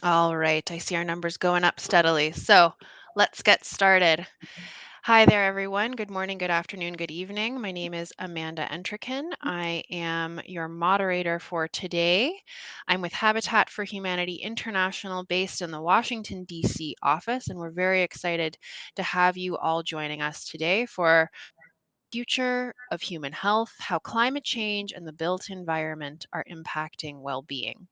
All right, I see our numbers going up steadily. So let's get started. Hi there, everyone. Good morning, good afternoon, good evening. My name is Amanda Entrikin. I am your moderator for today. I'm with Habitat for Humanity International based in the Washington, D.C. office, and we're very excited to have you all joining us today for Future of Human Health, How Climate Change and the Built Environment Are Impacting Well-Being.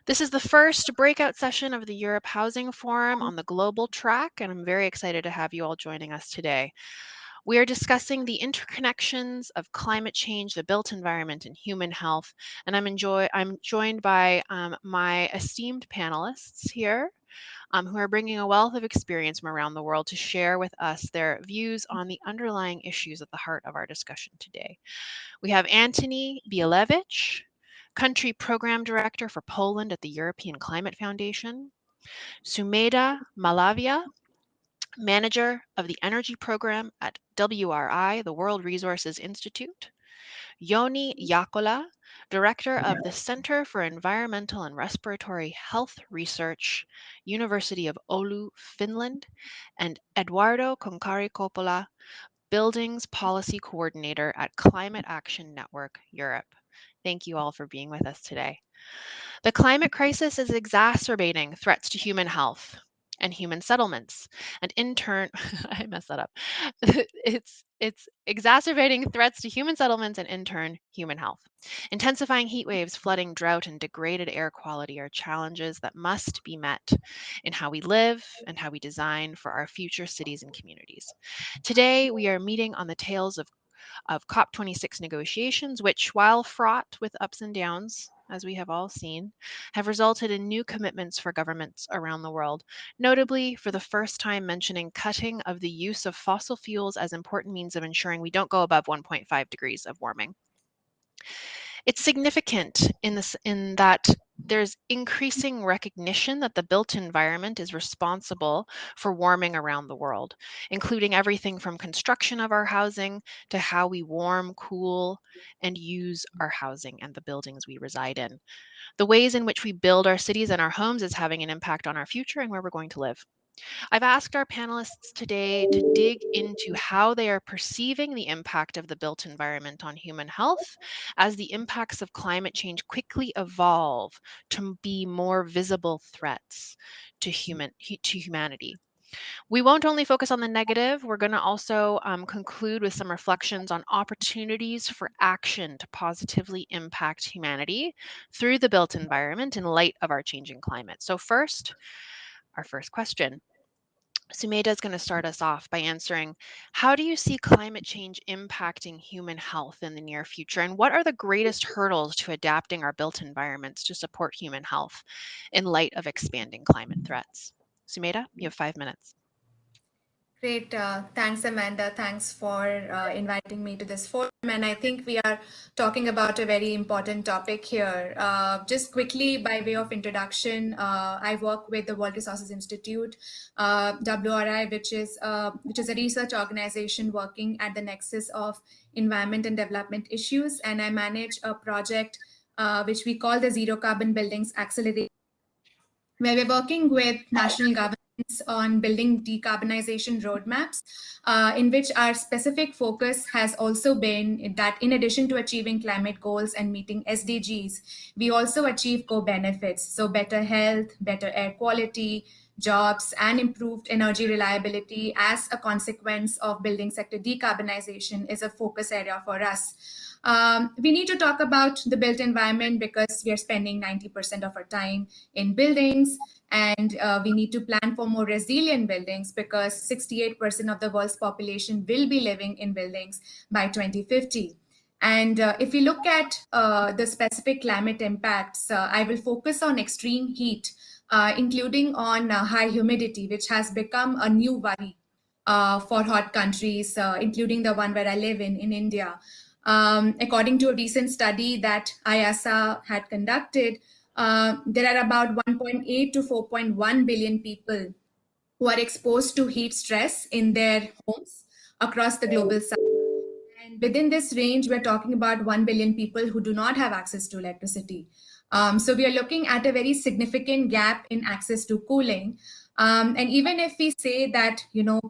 This is the first breakout session of the Europe Housing Forum on the global track, and I'm very excited to have you all joining us today. We are discussing the interconnections of climate change, the built environment, and human health, and I'm joined by my esteemed panelists here, who are bringing a wealth of experience from around the world to share with us their views on the underlying issues at the heart of our discussion today. We have Antony Bielewicz, Country Program Director for Poland at the European Climate Foundation, Sumeda Malavia, Manager of the Energy Program at WRI, the World Resources Institute, Joni Jaakkola, Director of the Center for Environmental and Respiratory Health Research, University of Oulu, Finland, and Eduardo Concari Coppola, Buildings Policy Coordinator at Climate Action Network Europe. Thank you all for being with us today. The climate crisis is exacerbating threats to human health and human settlements, and in turn, I messed that up. It's exacerbating threats to human settlements and in turn, human health. Intensifying heat waves, flooding, drought, and degraded air quality are challenges that must be met in how we live and how we design for our future cities and communities. Today, we are meeting on the tails of COP26 negotiations, which, while fraught with ups and downs, as we have all seen, have resulted in new commitments for governments around the world, notably for the first time mentioning cutting of the use of fossil fuels as important means of ensuring we don't go above 1.5 degrees of warming. It's significant in that there's increasing recognition that the built environment is responsible for warming around the world, including everything from construction of our housing to how we warm, cool, and use our housing and the buildings we reside in. The ways in which we build our cities and our homes is having an impact on our future and where we're going to live. I've asked our panelists today to dig into how they are perceiving the impact of the built environment on human health as the impacts of climate change quickly evolve to be more visible threats to humanity. We won't only focus on the negative, we're going to also conclude with some reflections on opportunities for action to positively impact humanity through the built environment in light of our changing climate. So first, our first question. Sumeda is going to start us off by answering, how do you see climate change impacting human health in the near future? And what are the greatest hurdles to adapting our built environments to support human health in light of expanding climate threats? Sumeda, you have 5 minutes. Great. Thanks, Amanda. Thanks for inviting me to this forum. And I think we are talking about a very important topic here. Just quickly, by way of introduction, I work with the World Resources Institute, WRI, which is a research organization working at the nexus of environment and development issues. And I manage a project which we call the Zero Carbon Buildings Accelerator, where we're working with national governments on building decarbonization roadmaps, in which our specific focus has also been that in addition to achieving climate goals and meeting SDGs, we also achieve co-benefits. So better health, better air quality, jobs, and improved energy reliability as a consequence of building sector decarbonization is a focus area for us. We need to talk about the built environment because we are spending 90% of our time in buildings, and we need to plan for more resilient buildings because 68% of the world's population will be living in buildings by 2050. And if we look at the specific climate impacts, I will focus on extreme heat, including on high humidity, which has become a new worry for hot countries, including the one where I live in India. According to a recent study that IASA had conducted, there are about 1.8 to 4.1 billion people who are exposed to heat stress in their homes across the global south. And within this range, we're talking about 1 billion people who do not have access to electricity. So we are looking at a very significant gap in access to cooling. And even if we say that,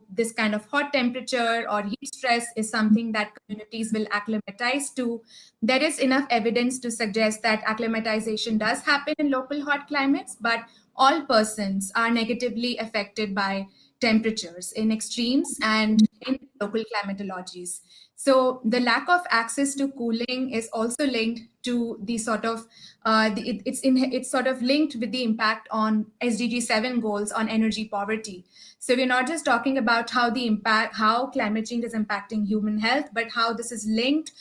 this kind of hot temperature or heat stress is something that communities will acclimatize to, there is enough evidence to suggest that acclimatization does happen in local hot climates, but all persons are negatively affected by temperatures in extremes and in local climatologies. So the lack of access to cooling is also linked to the sort of it's sort of linked with the impact on SDG 7 goals on energy poverty. So we're not just talking about how climate change is impacting human health, but how this is linked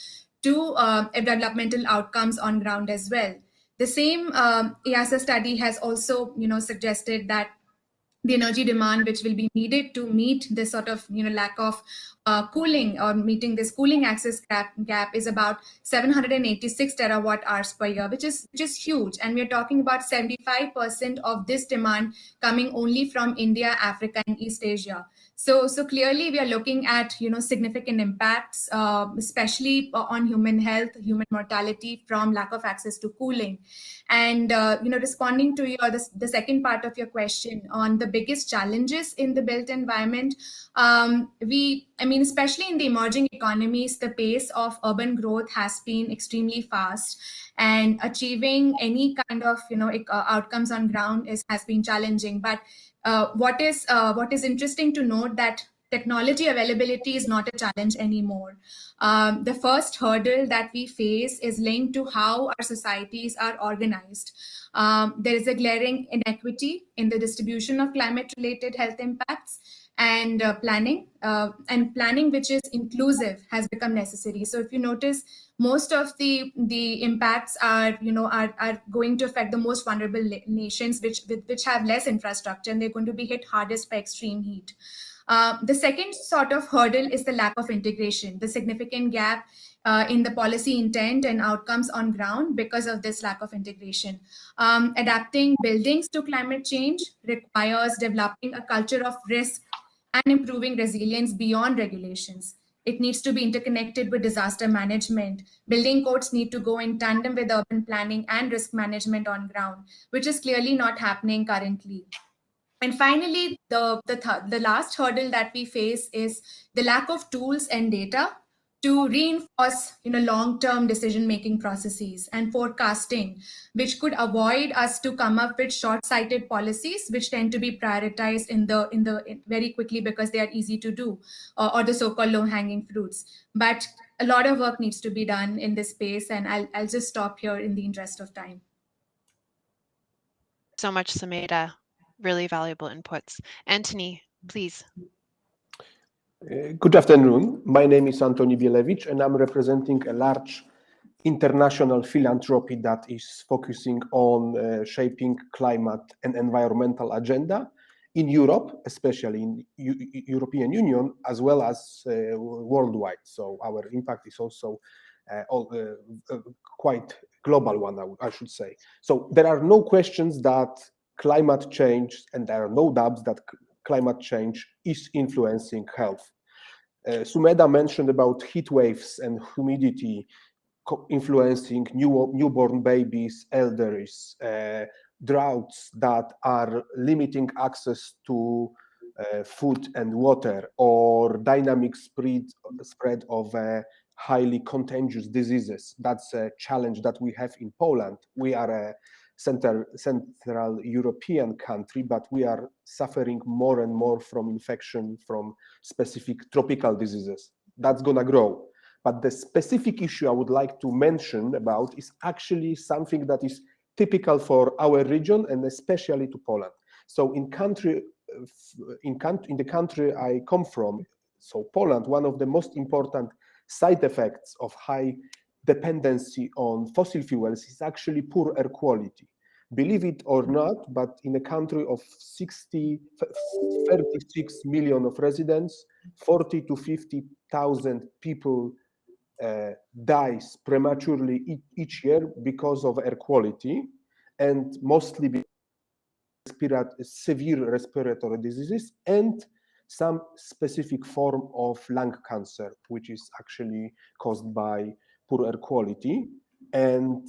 to developmental outcomes on ground as well. The same EASA study has also, suggested that the energy demand which will be needed to meet this sort of lack of cooling or meeting this cooling access gap is about 786 terawatt hours per year, which is huge, and we're talking about 75% of this demand coming only from India, Africa, and East Asia. So clearly we are looking at significant impacts, especially on human health, human mortality from lack of access to cooling. And responding to the second part of your question on the biggest challenges in the built environment, especially in the emerging economies, the pace of urban growth has been extremely fast, and achieving any kind of outcomes on ground has been challenging. But what is interesting to note that technology availability is not a challenge anymore. The first hurdle that we face is linked to how our societies are organized. There is a glaring inequity in the distribution of climate-related health impacts, and planning which is inclusive has become necessary. So if you notice, most of the impacts are going to affect the most vulnerable nations, which have less infrastructure, and they're going to be hit hardest by extreme heat. The second sort of hurdle is the lack of integration, the significant gap in the policy intent and outcomes on ground because of this lack of integration. Adapting buildings to climate change requires developing a culture of risk and improving resilience beyond regulations. It needs to be interconnected with disaster management. Building codes need to go in tandem with urban planning and risk management on ground, which is clearly not happening currently. And finally, the last hurdle that we face is the lack of tools and data to reinforce long-term decision-making processes and forecasting, which could avoid us to come up with short-sighted policies, which tend to be prioritized very quickly because they are easy to do, or the so-called low-hanging fruits. But a lot of work needs to be done in this space, and I'll just stop here in the interest of time. So much, Sumeda. Really valuable inputs. Anthony, please. Good afternoon. My name is Antoni Bielewicz, and I'm representing a large international philanthropy that is focusing on shaping climate and environmental agenda in Europe, especially in European Union, as well as worldwide. So our impact is also quite global one, I should say. So there are no questions that climate change, and there are no doubts that climate change is influencing health. Sumeda mentioned about heat waves and humidity influencing newborn babies, elders, droughts that are limiting access to food and water, or dynamic spread of highly contagious diseases. That's a challenge that we have in Poland. We are a Central European country, but we are suffering more and more from infection from specific tropical diseases. That's gonna grow. But the specific issue I would like to mention about is actually something that is typical for our region and especially to Poland. So in the country I come from, so Poland, one of the most important side effects of high dependency on fossil fuels is actually poor air quality. Believe it or not, but in a country of 36 million of residents, 40 to 50,000 people dies prematurely each year because of air quality, and mostly because severe respiratory diseases and some specific form of lung cancer, which is actually caused by poor air quality. and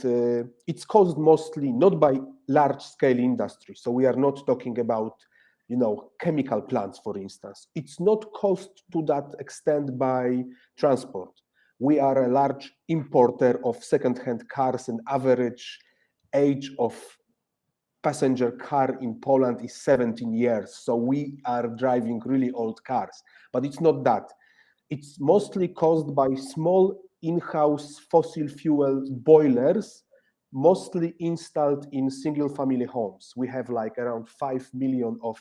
it's caused mostly not by large-scale industry. So we are not talking about, chemical plants, for instance. It's not caused to that extent by transport. We are a large importer of second-hand cars, and average age of passenger car in Poland is 17 years. So we are driving really old cars, but it's not that. It's mostly caused by small in-house fossil fuel boilers, mostly installed in single-family homes. We have like around 5 million of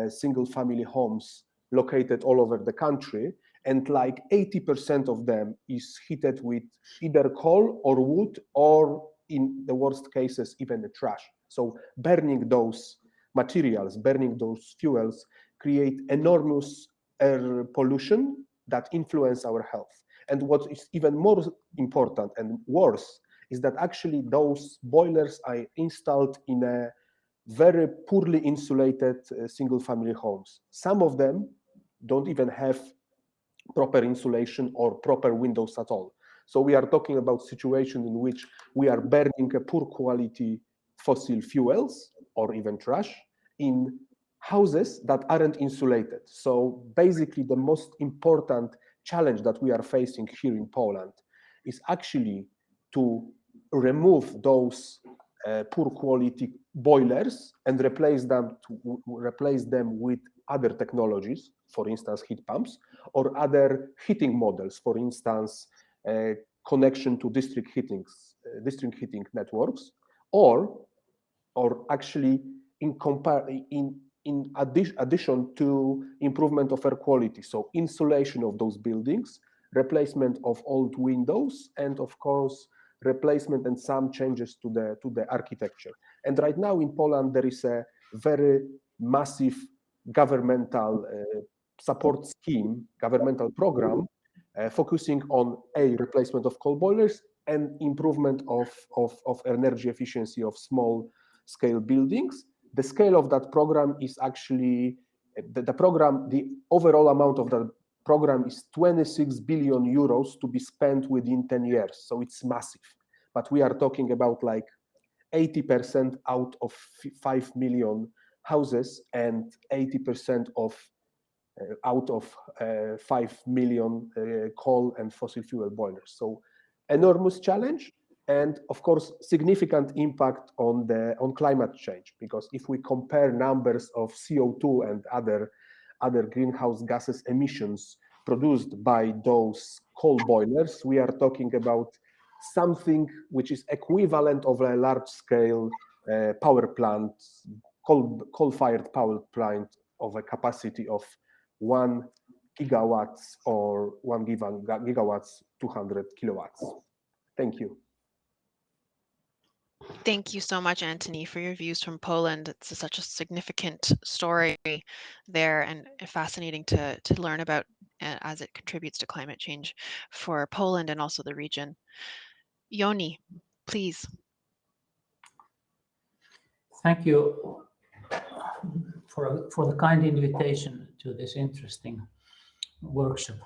single-family homes located all over the country, and like 80% of them is heated with either coal or wood, or in the worst cases, even the trash. So burning those materials, burning those fuels, create enormous air pollution that influence our health. And what is even more important and worse is that actually those boilers are installed in a very poorly insulated single-family homes. Some of them don't even have proper insulation or proper windows at all. So we are talking about situation in which we are burning a poor quality fossil fuels or even trash in houses that aren't insulated. So basically the most important challenge that we are facing here in Poland is actually to remove those poor quality boilers and replace them with other technologies, for instance, heat pumps, or other heating models, for instance, connection to district heating networks, or actually in addition to improvement of air quality, so insulation of those buildings, replacement of old windows, and of course replacement and some changes to the architecture. And right now in Poland there is a very massive governmental support scheme, governmental program focusing on replacement of coal boilers and improvement of energy efficiency of small scale buildings. The scale of that program is actually the overall amount of that program is 26 billion euros to be spent within 10 years. So it's massive. But we are talking about like 80% out of 5 million houses and 80% out of 5 million coal and fossil fuel boilers. So enormous challenge, and of course significant impact on climate change, because if we compare numbers of CO2 and other greenhouse gases emissions produced by those coal boilers, we are talking about something which is equivalent of a large scale power plant, coal-fired power plant of a capacity of 1 gigawatts or 1 gigawatts, 200 kilowatts. Thank you. Thank you so much, Antony, for your views from Poland. It's such a significant story there, and fascinating to learn about as it contributes to climate change for Poland and also the region. Yoni, please. Thank you for the kind invitation to this interesting workshop.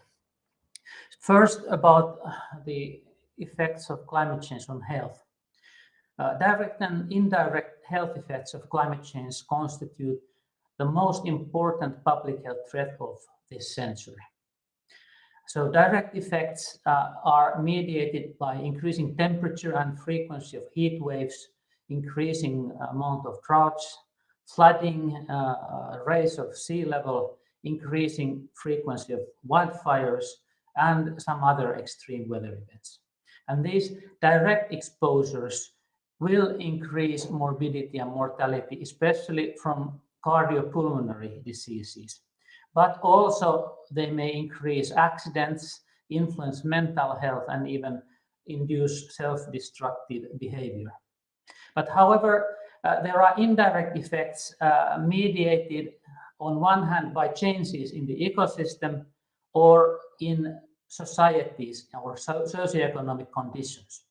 First, about the effects of climate change on health. Direct and indirect health effects of climate change constitute the most important public health threat of this century. So direct effects are mediated by increasing temperature and frequency of heat waves, increasing amount of droughts, flooding, rise of sea level, increasing frequency of wildfires, and some other extreme weather events. And these direct exposures will increase morbidity and mortality, especially from cardiopulmonary diseases. But also they may increase accidents, influence mental health, and even induce self-destructive behavior. But however, there are indirect effects mediated on one hand by changes in the ecosystem or in societies or socioeconomic conditions.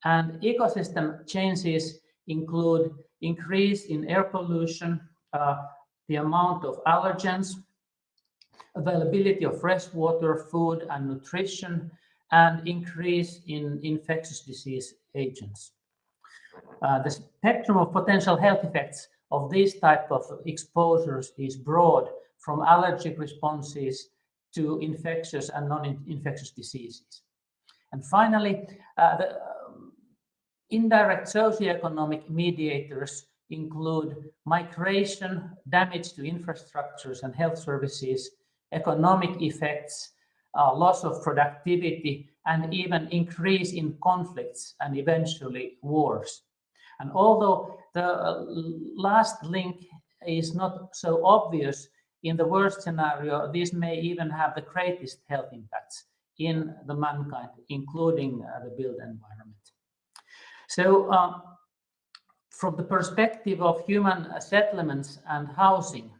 And ecosystem changes include increase in air pollution, the amount of allergens, availability of fresh water, food, and nutrition, and increase in infectious disease agents. The spectrum of potential health effects of these type of exposures is broad, from allergic responses to infectious and non-infectious diseases. And finally, the indirect socioeconomic mediators include migration, damage to infrastructures and health services, economic effects, loss of productivity, and even increase in conflicts and eventually wars. And although the last link is not so obvious, in the worst scenario, this may even have the greatest health impacts in the mankind, including the built environment. So from the perspective of human settlements and housing,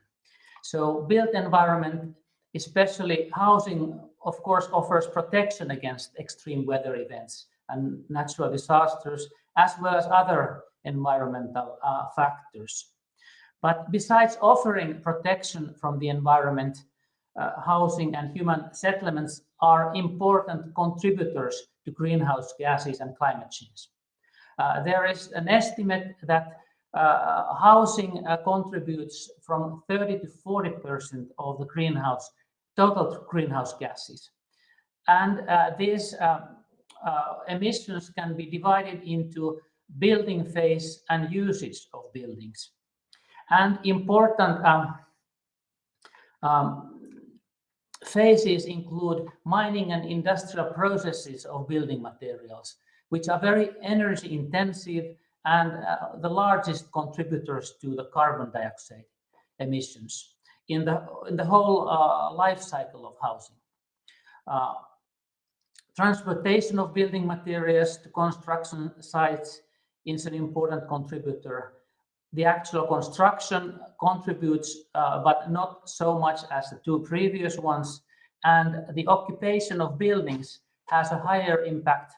so built environment, especially housing, of course, offers protection against extreme weather events and natural disasters, as well as other environmental factors. But besides offering protection from the environment, housing and human settlements are important contributors to greenhouse gases and climate change. There is an estimate that housing contributes from 30 to 40% of the total greenhouse gases. And these emissions can be divided into building phase and usage of buildings. And important phases include mining and industrial processes of building materials, which are very energy intensive and the largest contributors to the carbon dioxide emissions in the whole life cycle of housing. Transportation of building materials to construction sites is an important contributor. The actual construction contributes, but not so much as the two previous ones. And the occupation of buildings has a higher impact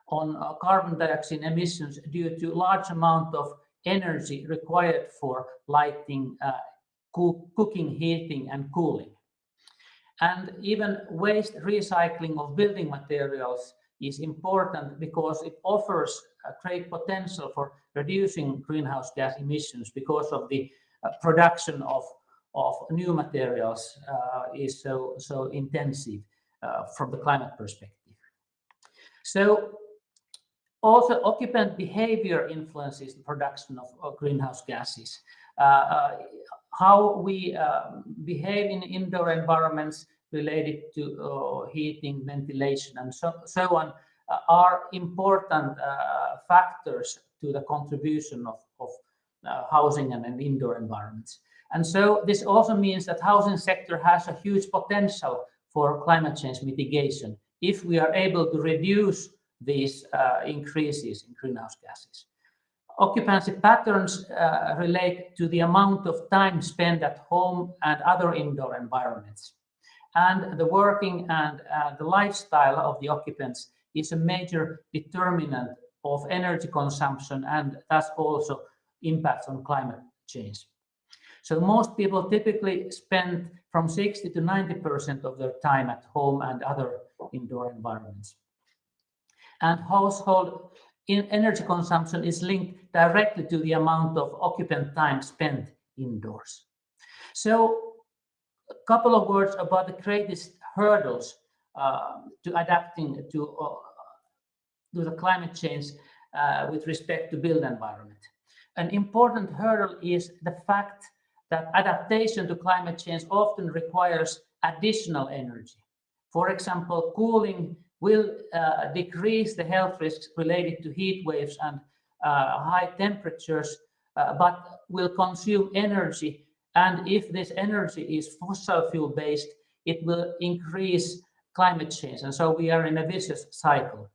on carbon dioxide emissions due to large amount of energy required for lighting, cooking, heating, and cooling. And even waste recycling of building materials is important because it offers a great potential for reducing greenhouse gas emissions because of the production of new materials is so intensive from the climate perspective. So also occupant behavior influences the production of greenhouse gases. How we behave in indoor environments related to heating, ventilation, and so on are important factors to the contribution of housing and indoor environments. And so this also means that housing sector has a huge potential for climate change mitigation if we are able to reduce these increases in greenhouse gases. Occupancy patterns relate to the amount of time spent at home and other indoor environments. And the working and the lifestyle of the occupants is a major determinant of energy consumption and thus also impacts on climate change. So most people typically spend from 60 to 90% of their time at home and other indoor environments. And household energy consumption is linked directly to the amount of occupant time spent indoors. So a couple of words about the greatest hurdles to adapting to the climate change with respect to built environment. An important hurdle is the fact that adaptation to climate change often requires additional energy. For example, cooling will decrease the health risks related to heat waves and high temperatures, but will consume energy. And if this energy is fossil fuel based, it will increase climate change. And so we are in a vicious cycle.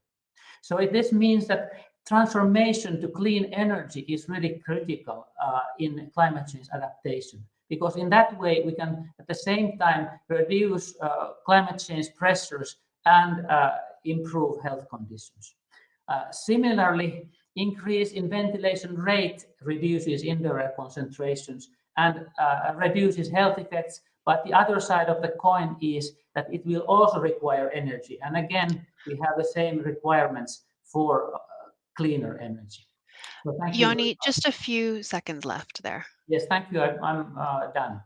So this means that transformation to clean energy is really critical in climate change adaptation, because in that way we can at the same time reduce climate change pressures and improve health conditions. Similarly, increase in ventilation rate reduces indoor air concentrations and reduces health effects. But the other side of the coin is that that it will also require energy. And again, we have the same requirements for cleaner energy. So thank you very Yoni, much. just a few seconds left there. Yes, thank you. I'm done.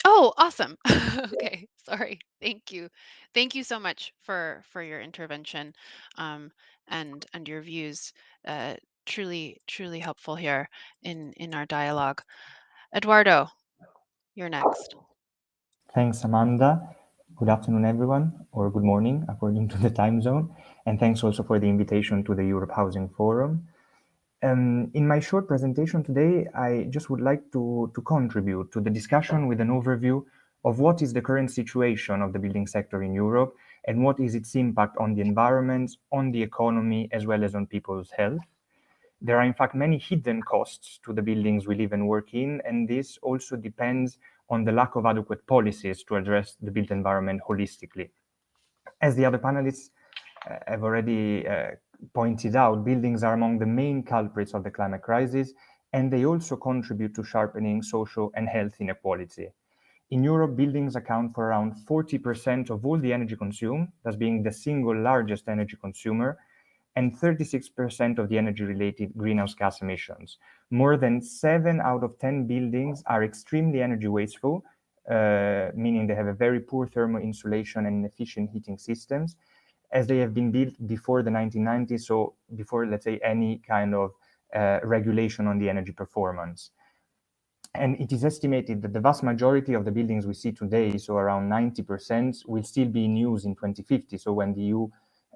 Oh, awesome. Okay, sorry. Thank you. Thank you so much for your intervention, um, and your views. Truly helpful here in our dialogue. Eduardo, you're next. Thanks, Amanda. Good afternoon, everyone, or good morning, according to the time zone. And thanks also for the invitation to the Europe Housing Forum. In my short presentation today, I just would like to contribute to the discussion with an overview of what is the current situation of the building sector in Europe and what is its impact on the environment, on the economy, as well as on people's health. There are, in fact, many hidden costs to the buildings we live and work in, and this also depends on the lack of adequate policies to address the built environment holistically. As the other panelists have already pointed out, buildings are among the main culprits of the climate crisis, and they also contribute to sharpening social and health inequality. In Europe, buildings account for around 40% of all the energy consumed, thus being the single largest energy consumer, and 36% of the energy-related greenhouse gas emissions. More than 7 out of 10 buildings are extremely energy wasteful, meaning they have a very poor thermal insulation and inefficient heating systems, as they have been built before the 1990s, so before, let's say, any kind of regulation on the energy performance. And it is estimated that the vast majority of the buildings we see today, so around 90%, will still be in use in 2050, so when the EU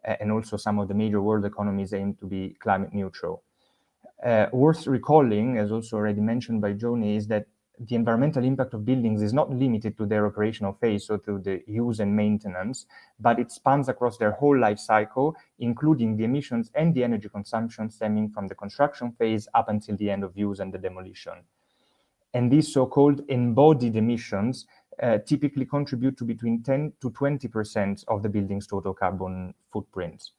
and also some of the major world economies aim to be climate neutral. Worth recalling, as also already mentioned by Joni, is that the environmental impact of buildings is not limited to their operational phase, so to the use and maintenance, but it spans across their whole life cycle, including the emissions and the energy consumption stemming from the construction phase up until the end of use and the demolition. And these so-called embodied emissions typically contribute to between 10 to 20% of the building's total carbon footprint.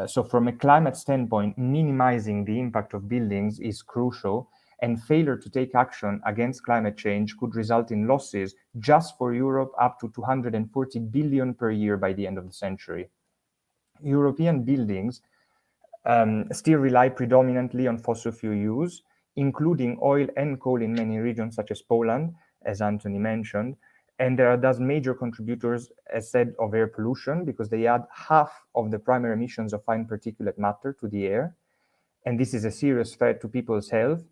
So from a climate standpoint, minimizing the impact of buildings is crucial, and failure to take action against climate change could result in losses just for Europe up to 240 billion per year by the end of the century. European buildings still rely predominantly on fossil fuel use, including oil and coal in many regions such as Poland, as Anthony mentioned. And there are thus major contributors, as said, of air pollution, because they add half of the primary emissions of fine particulate matter to the air. And this is a serious threat to people's health.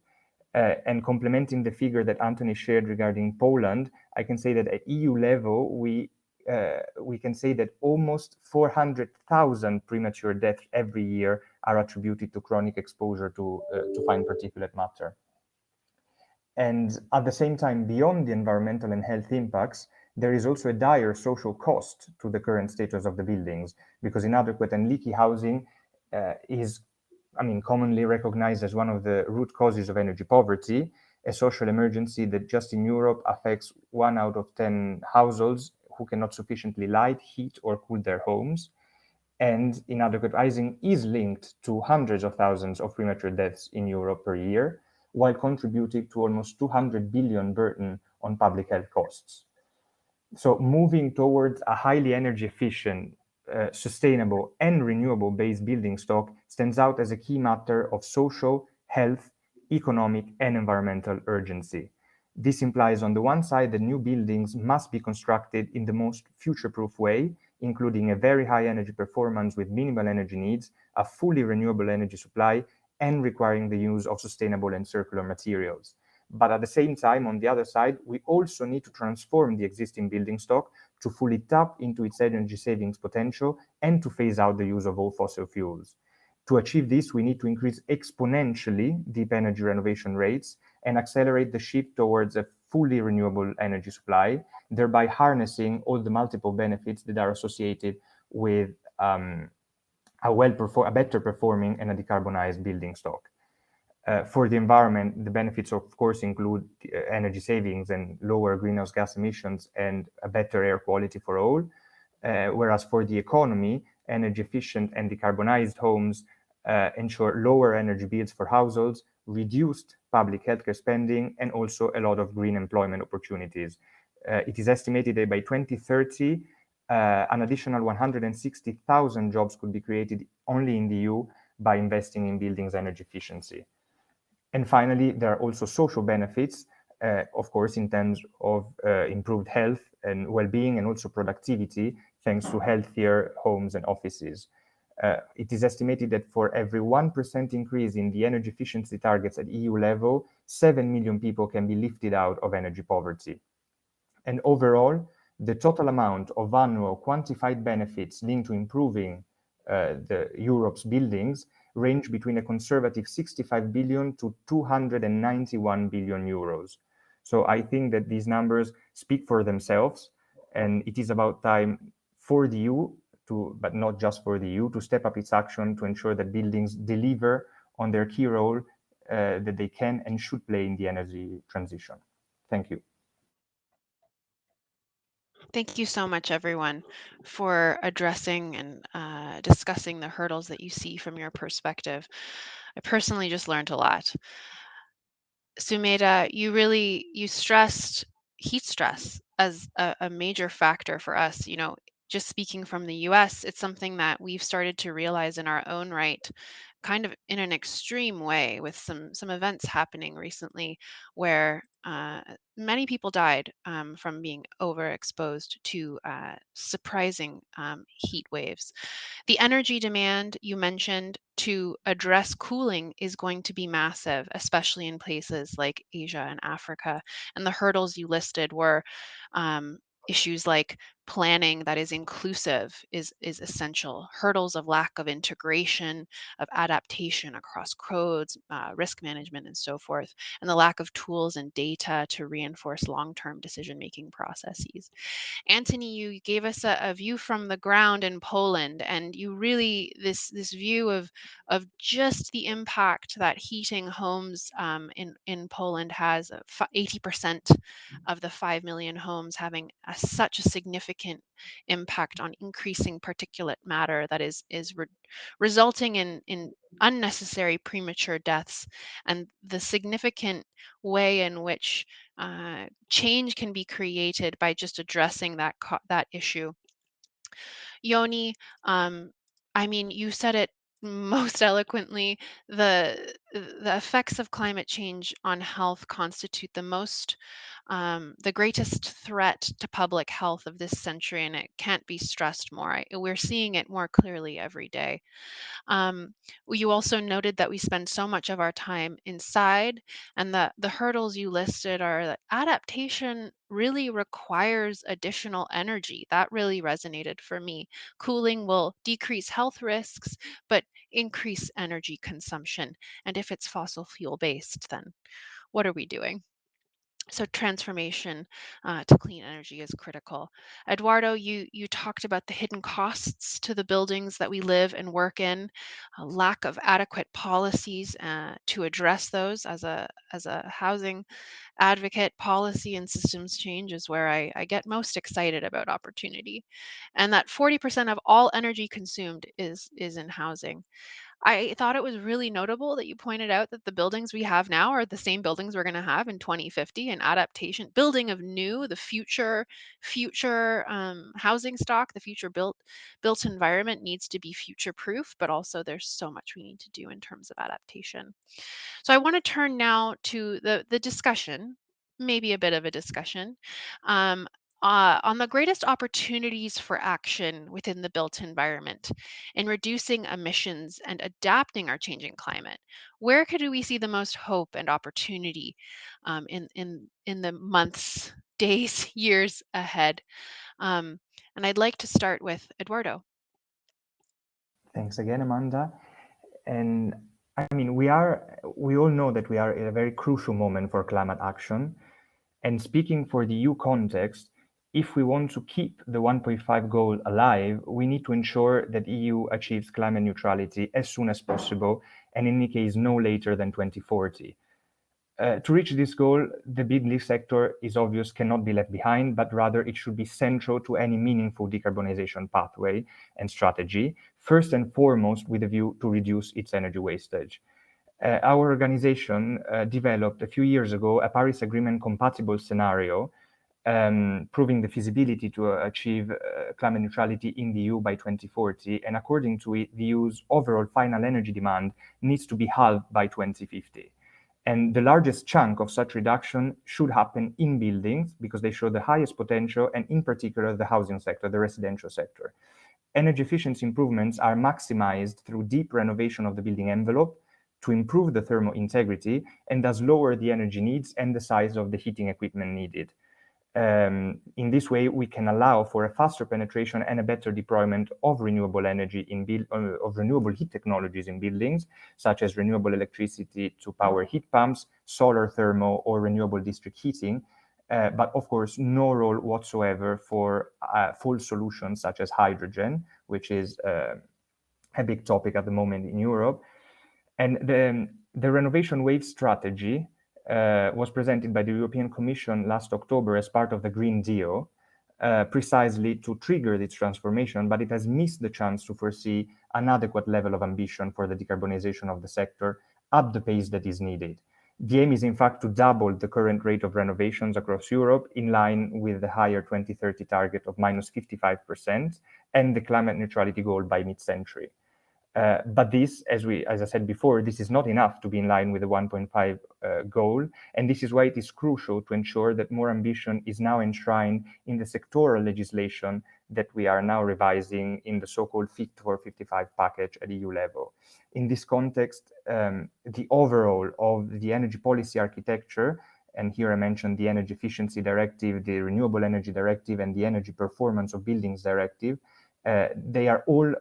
And complementing the figure that Anthony shared regarding Poland, I can say that at EU level, we can say that almost 400,000 premature deaths every year are attributed to chronic exposure to fine particulate matter. And at the same time, beyond the environmental and health impacts, there is also a dire social cost to the current status of the buildings, because inadequate and leaky housing is, commonly recognized as one of the root causes of energy poverty, a social emergency that just in Europe affects 1 out of 10 households who cannot sufficiently light, heat, or cool their homes. And inadequate housing is linked to hundreds of thousands of premature deaths in Europe per year, while contributing to almost 200 billion burden on public health costs. So moving towards a highly energy efficient, sustainable and renewable based building stock stands out as a key matter of social, health, economic and environmental urgency. This implies on the one side that new buildings must be constructed in the most future-proof way, including a very high energy performance with minimal energy needs, a fully renewable energy supply, and requiring the use of sustainable and circular materials. But at the same time, on the other side, we also need to transform the existing building stock to fully tap into its energy savings potential and to phase out the use of all fossil fuels. To achieve this, we need to increase exponentially deep energy renovation rates and accelerate the shift towards a fully renewable energy supply, thereby harnessing all the multiple benefits that are associated with a better performing and a decarbonized building stock. For the environment, the benefits of course include energy savings and lower greenhouse gas emissions and a better air quality for all. Whereas for the economy, energy efficient and decarbonized homes ensure lower energy bills for households, reduced public healthcare spending, and also a lot of green employment opportunities. It is estimated that by 2030, an additional 160,000 jobs could be created only in the EU by investing in buildings energy efficiency. And finally, there are also social benefits, of course, in terms of improved health and well-being and also productivity, thanks to healthier homes and offices. It is estimated that for every 1% increase in the energy efficiency targets at EU level, 7 million people can be lifted out of energy poverty. And overall, the total amount of annual quantified benefits linked to improving Europe's buildings range between a conservative 65 billion to 291 billion euros. So I think that these numbers speak for themselves, and it is about time for the EU but not just for the EU, to step up its action to ensure that buildings deliver on their key role that they can and should play in the energy transition. Thank you. Thank you so much, everyone, for addressing and discussing the hurdles that you see from your perspective. I personally just learned a lot. Sumeda, you stressed heat stress as a major factor for us. You know, just speaking from the US, it's something that we've started to realize in our own right, kind of in an extreme way, with some events happening recently where many people died from being overexposed to surprising heat waves. The energy demand you mentioned to address cooling is going to be massive, especially in places like Asia and Africa. And the hurdles you listed were issues like planning that is inclusive is essential. Hurdles of lack of integration, of adaptation across codes, risk management, and so forth, and the lack of tools and data to reinforce long-term decision-making processes. Anthony, you gave us a view from the ground in Poland, and you really this view of just the impact that heating homes in Poland has. 80% of the 5 million homes having such a significant impact on increasing particulate matter that is resulting in unnecessary premature deaths, and the significant way in which change can be created by just addressing that issue. Yoni, I mean, you said it most eloquently. The effects of climate change on health constitute the greatest threat to public health of this century, and it can't be stressed more. We're seeing it more clearly every day. Um, you also noted that we spend so much of our time inside, and the hurdles you listed are that adaptation really requires additional energy. That really resonated for me. Cooling will decrease health risks, but increase energy consumption. And if it's fossil fuel based, then what are we doing? So transformation to clean energy is critical. Eduardo, you talked about the hidden costs to the buildings that we live and work in, a lack of adequate policies to address those. As a housing advocate, policy and systems change is where I get most excited about opportunity, and that 40% of all energy consumed is in housing. I thought it was really notable that you pointed out that the buildings we have now are the same buildings we're going to have in 2050. And adaptation, building of new, the future housing stock, the future built environment needs to be future proof, but also there's so much we need to do in terms of adaptation. So I want to turn now to the discussion, maybe a bit of a discussion. Um, on the greatest opportunities for action within the built environment in reducing emissions and adapting our changing climate. Where could we see the most hope and opportunity in the months, days, years ahead? And I'd like to start with Eduardo. Thanks again, Amanda. And I mean, we all know that we are at a very crucial moment for climate action. And speaking for the EU context, if we want to keep the 1.5 goal alive, we need to ensure that EU achieves climate neutrality as soon as possible, and in any case, no later than 2040. To reach this goal, the building sector is obvious cannot be left behind, but rather it should be central to any meaningful decarbonization pathway and strategy, first and foremost with a view to reduce its energy wastage. Our organization developed a few years ago a Paris Agreement compatible scenario proving the feasibility to achieve climate neutrality in the EU by 2040. And according to it, the EU's overall final energy demand needs to be halved by 2050. And the largest chunk of such reduction should happen in buildings because they show the highest potential, and in particular, the housing sector, the residential sector. Energy efficiency improvements are maximized through deep renovation of the building envelope to improve the thermal integrity and thus lower the energy needs and the size of the heating equipment needed. In this way, we can allow for a faster penetration and a better deployment of renewable energy of renewable heat technologies in buildings, such as renewable electricity to power heat pumps, solar thermal, or renewable district heating. But of course, no role whatsoever for full solutions such as hydrogen, which is a big topic at the moment in Europe. And the renovation wave strategy was presented by the European Commission last October as part of the Green Deal, precisely to trigger its transformation, but it has missed the chance to foresee an adequate level of ambition for the decarbonization of the sector at the pace that is needed. The aim is, in fact, to double the current rate of renovations across Europe in line with the higher 2030 target of minus 55% and the climate neutrality goal by mid-century. But this, as I said before, this is not enough to be in line with the 1.5 goal, and this is why it is crucial to ensure that more ambition is now enshrined in the sectoral legislation that we are now revising in the so-called Fit for 55 package at EU level. In this context, the overall of the energy policy architecture, and here I mentioned the Energy Efficiency Directive, the Renewable Energy Directive, and the Energy Performance of Buildings Directive, they are all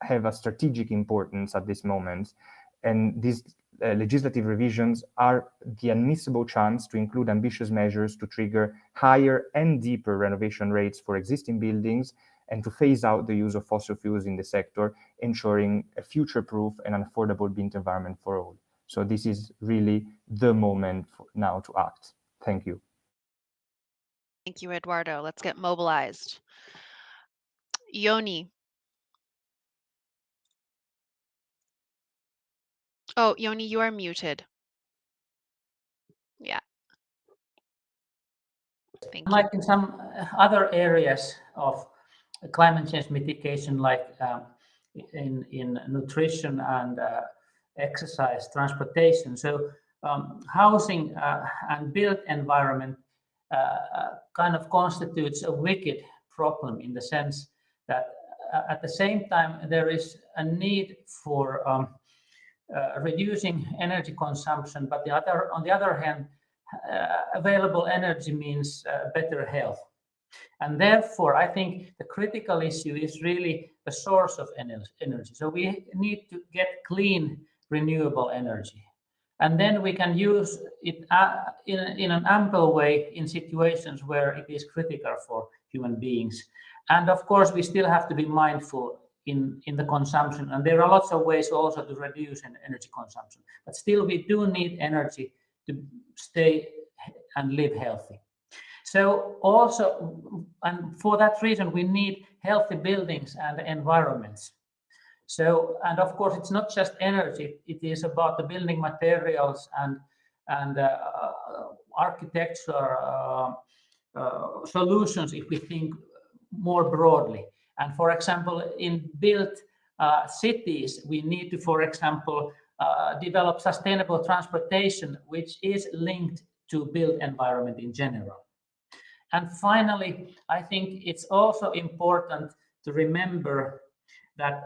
have a strategic importance at this moment. And these legislative revisions are the unmissable chance to include ambitious measures to trigger higher and deeper renovation rates for existing buildings and to phase out the use of fossil fuels in the sector, ensuring a future-proof and an affordable built environment for all. So this is really the moment now to act. Thank you. Thank you, Eduardo. Let's get mobilized. Yoni. Oh, Yoni, you are muted. Yeah. Thank you. Like in some other areas of climate change mitigation, like in nutrition and exercise, transportation. So housing and built environment kind of constitutes a wicked problem in the sense that at the same time there is a need for reducing energy consumption, but on the other hand, available energy means better health. And therefore, I think the critical issue is really the source of energy. So we need to get clean, renewable energy. And then we can use it in an ample way in situations where it is critical for human beings. And of course, we still have to be mindful in the consumption. And there are lots of ways also to reduce energy consumption. But still, we do need energy to stay and live healthy. So also, and for that reason, we need healthy buildings and environments. So, and of course, it's not just energy, it is about the building materials and architecture solutions if we think more broadly. And for example, in built cities, we need to, for example, develop sustainable transportation, which is linked to built environment in general. And finally, I think it's also important to remember that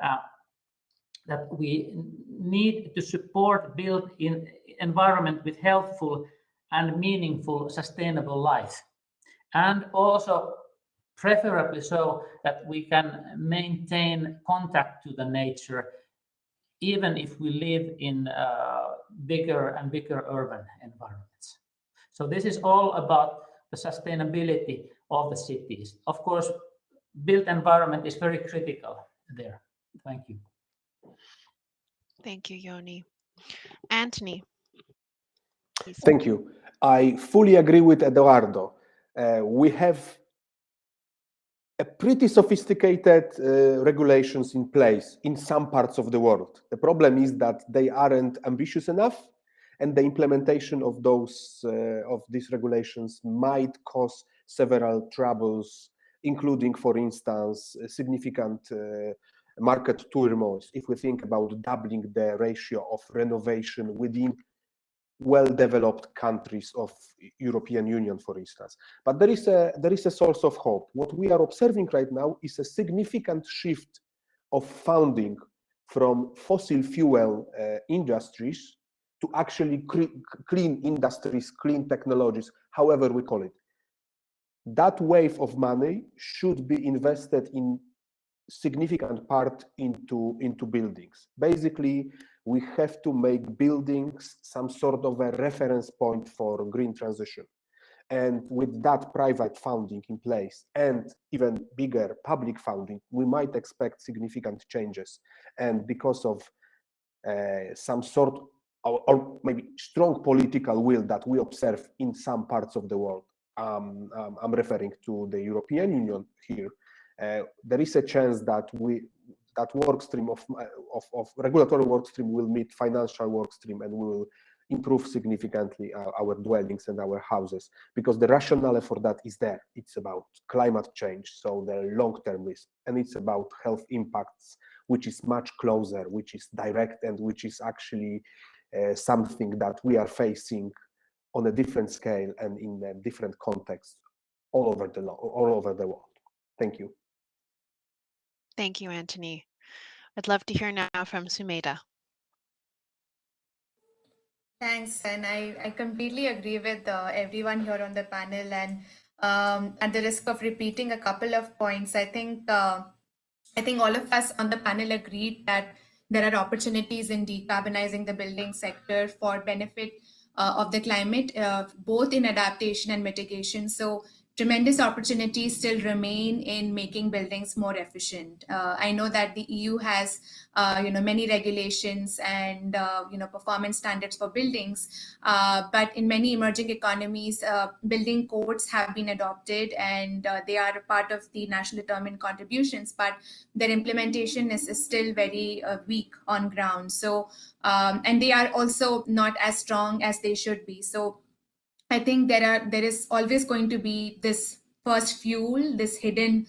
that we need to support built environment with healthful and meaningful sustainable life, and also preferably so that we can maintain contact to the nature even if we live in bigger and bigger urban environments. So this is all about the sustainability of the cities. Of course, built environment is very critical there. Thank you. Thank you, Yoni. Anthony. Please. Thank you. I fully agree with Eduardo. We have a pretty sophisticated regulations in place in some parts of the world. The problem is that they aren't ambitious enough, and the implementation of these regulations might cause several troubles, including, for instance, significant market turmoils. If we think about doubling the ratio of renovation within well-developed countries of European Union, for instance. But there is a source of hope. What we are observing right now is a significant shift of funding from fossil fuel industries to actually clean industries, clean technologies, however we call it. That wave of money should be invested in significant part into buildings. Basically, we have to make buildings some sort of a reference point for green transition. And with that private funding in place and even bigger public funding, we might expect significant changes. And because of some sort or maybe strong political will that we observe in some parts of the world, I'm referring to the European Union here, there is a chance that that work stream of regulatory work stream will meet financial work stream, and we will improve significantly our dwellings and our houses, because the rationale for that is there. It's about climate change, so the long-term risk, and it's about health impacts, which is much closer, which is direct, and which is actually something that we are facing on a different scale and in a different context all over the world. Thank you. Thank you, Anthony. I'd love to hear now from Sumeda. Thanks, and I completely agree with everyone here on the panel. And at the risk of repeating a couple of points, I think all of us on the panel agreed that there are opportunities in decarbonizing the building sector for benefit of the climate, both in adaptation and mitigation. So tremendous opportunities still remain in making buildings more efficient. I know that the EU has many regulations and performance standards for buildings, but in many emerging economies, building codes have been adopted, and they are a part of the national determined contributions, but their implementation is still very weak on ground. So and they are also not as strong as they should be. So I think there is always going to be this first fuel, this hidden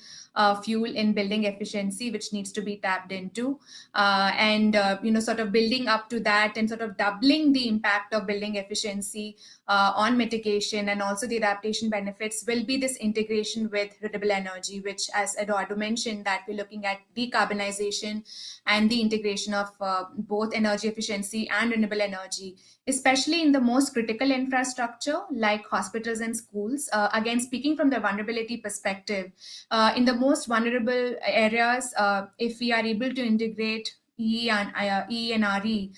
fuel in building efficiency, which needs to be tapped into, and sort of building up to that and sort of doubling the impact of building efficiency on mitigation and also the adaptation benefits will be this integration with renewable energy, which, as Eduardo mentioned, that we're looking at decarbonization and the integration of both energy efficiency and renewable energy, especially in the most critical infrastructure like hospitals and schools. Again, speaking from the vulnerability perspective, in the most vulnerable areas, if we are able to integrate E and RE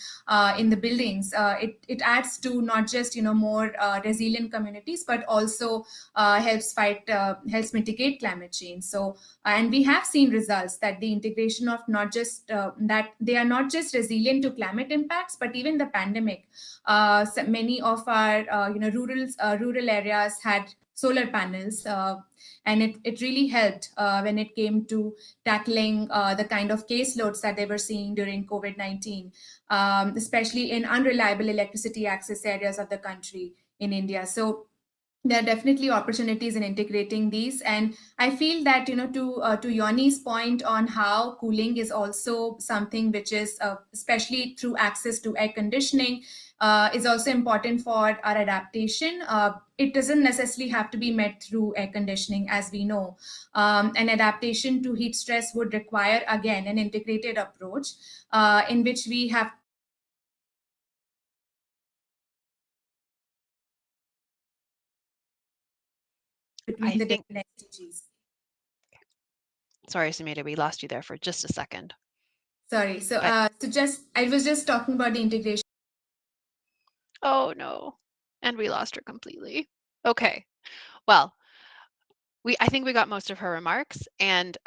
in the buildings, it adds to not just more resilient communities, but also helps mitigate climate change. So, and we have seen results that the integration of not just that they are not just resilient to climate impacts, but even the pandemic. So many of our rural areas had solar panels, and it really helped when it came to tackling the kind of caseloads that they were seeing during COVID-19, especially in unreliable electricity access areas of the country in India. So there are definitely opportunities in integrating these, and I feel that to Yoni's point on how cooling is also something which is especially through access to air conditioning is also important for our adaptation. It doesn't necessarily have to be met through air conditioning, as we know. An adaptation to heat stress would require, again, an integrated approach in which we have between the different SDGs. Sorry, Sumeda, we lost you there for just a second. Sorry. So, I was just talking about the integration. Oh no, and we lost her completely. Okay, well, I think we got most of her remarks, and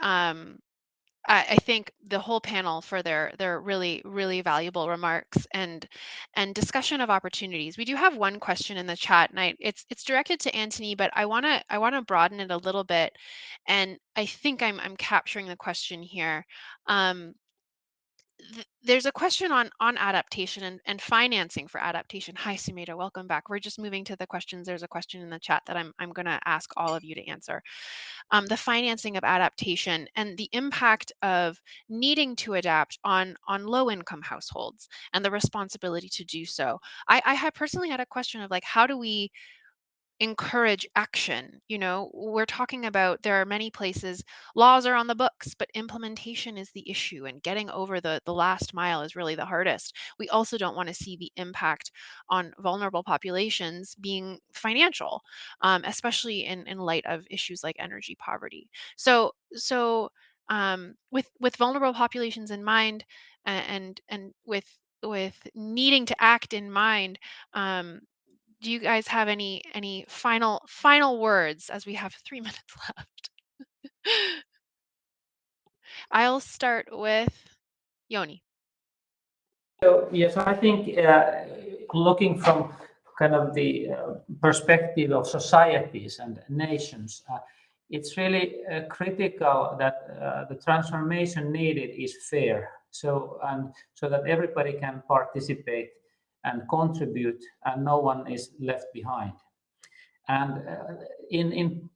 I think the whole panel for their really, really valuable remarks and discussion of opportunities. We do have one question in the chat, and it's directed to Anthony, but I wanna broaden it a little bit, and I think I'm capturing the question here. there's a question on adaptation and financing for adaptation. Hi, Sumeda, welcome back. We're just moving to the questions. There's a question in the chat that I'm going to ask all of you to answer. The financing of adaptation and the impact of needing to adapt on low-income households and the responsibility to do so. I had personally had a question of like, how do we encourage action? We're talking about, there are many places laws are on the books, but implementation is the issue, and getting over the last mile is really the hardest. We also don't want to see the impact on vulnerable populations being financial, especially in light of issues like energy poverty. With vulnerable populations in mind, and with needing to act in mind, do you guys have any final words, as we have 3 minutes left? I'll start with Yoni. So yes, I think looking from kind of the perspective of societies and nations, it's really critical that the transformation needed is fair. So that everybody can participate and contribute, and no one is left behind. And in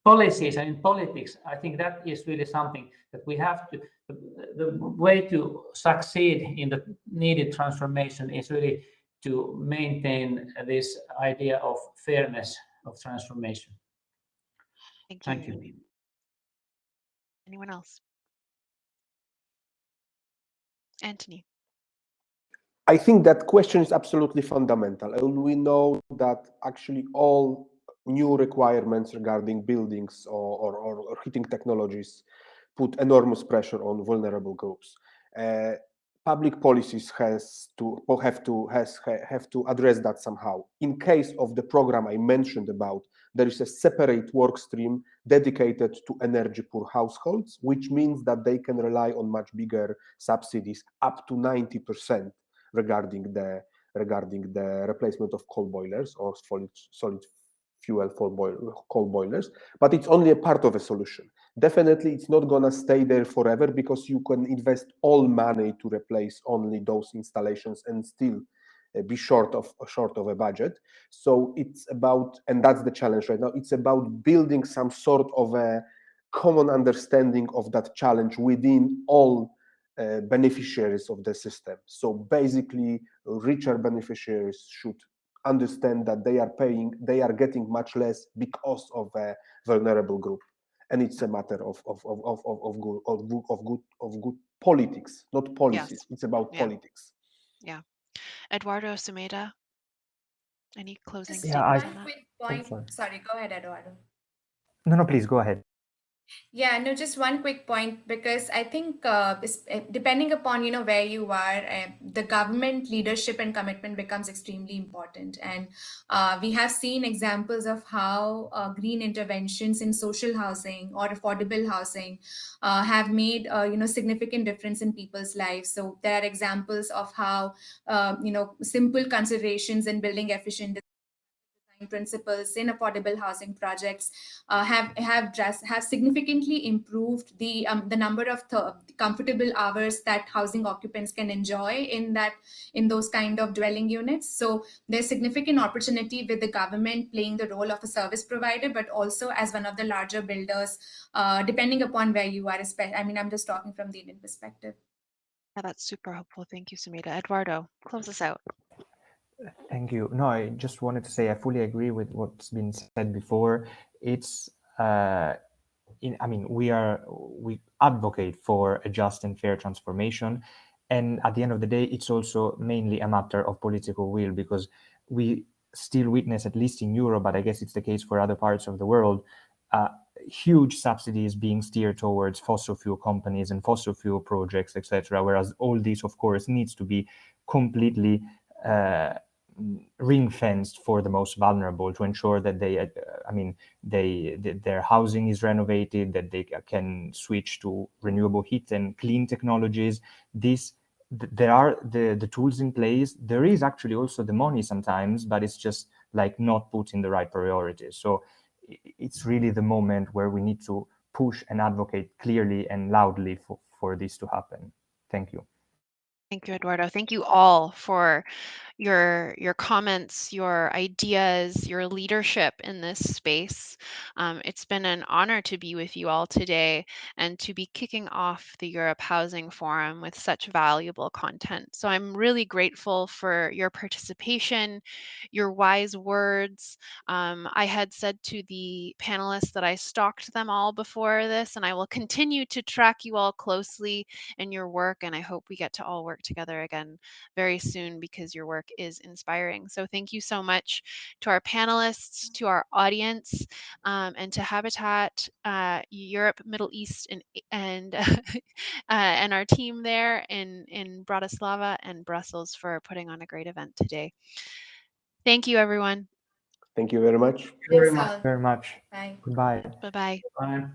policies and in politics, I think that is really something that we have to. The way to succeed in the needed transformation is really to maintain this idea of fairness of transformation. Thank you. Thank you. Anyone else? Anthony. I think that question is absolutely fundamental, and we know that actually all new requirements regarding buildings or heating technologies put enormous pressure on vulnerable groups. Public policies have to address that somehow. In case of the program I mentioned about, there is a separate work stream dedicated to energy poor households, which means that they can rely on much bigger subsidies, up to 90%, regarding the replacement of coal boilers or solid fuel coal boilers. But it's only a part of a solution. Definitely, it's not gonna stay there forever, because you can invest all money to replace only those installations and still be short of a budget. So it's about, and that's the challenge right now. It's about building some sort of a common understanding of that challenge within all beneficiaries of the system. So basically, richer beneficiaries should understand that they are getting much less because of a vulnerable group, and it's a matter of good politics, not policies. Yes. It's about politics. Yeah. Eduardo, Sumeda, any closing Just statements on one that? quick point. sorry. Sorry, go ahead, Eduardo. No, please go ahead. Yeah, no, just one quick point, because I think depending upon where you are, the government leadership and commitment becomes extremely important. And we have seen examples of how green interventions in social housing or affordable housing have made significant difference in people's lives. So there are examples of how simple considerations in building efficient principles in affordable housing projects have significantly improved the number of comfortable hours that housing occupants can enjoy in those kind of dwelling units. So there's significant opportunity with the government playing the role of a service provider, but also as one of the larger builders, depending upon where you are. I'm just talking from the Indian perspective. Yeah, that's super helpful. Thank you, Sumeda. Eduardo, close us out. Thank you. No, I just wanted to say I fully agree with what's been said before. It's we advocate for a just and fair transformation, and at the end of the day, it's also mainly a matter of political will, because we still witness, at least in Europe, but I guess it's the case for other parts of the world, huge subsidies being steered towards fossil fuel companies and fossil fuel projects, etc. Whereas all this, of course, needs to be completely ring fenced for the most vulnerable, to ensure that their housing is renovated, that they can switch to renewable heat and clean technologies. There are the tools in place. There is actually also the money sometimes, but it's just like not put in the right priorities. So it's really the moment where we need to push and advocate clearly and loudly for this to happen. Thank you. Thank you, Eduardo. Thank you all for your comments, your ideas, your leadership in this space. It's been an honor to be with you all today and to be kicking off the Europe Housing Forum with such valuable content. So I'm really grateful for your participation, your wise words. I had said to the panelists that I stalked them all before this, and I will continue to track you all closely in your work, and I hope we get to all work together again very soon because your work is inspiring. So thank you so much to our panelists, to our audience, and to Habitat Europe, Middle East, and and our team there in Bratislava and Brussels for putting on a great event today. Thank you, everyone. Thank you very much. Very Thanks much. all. Very much. Bye. Goodbye. Bye-bye. Bye.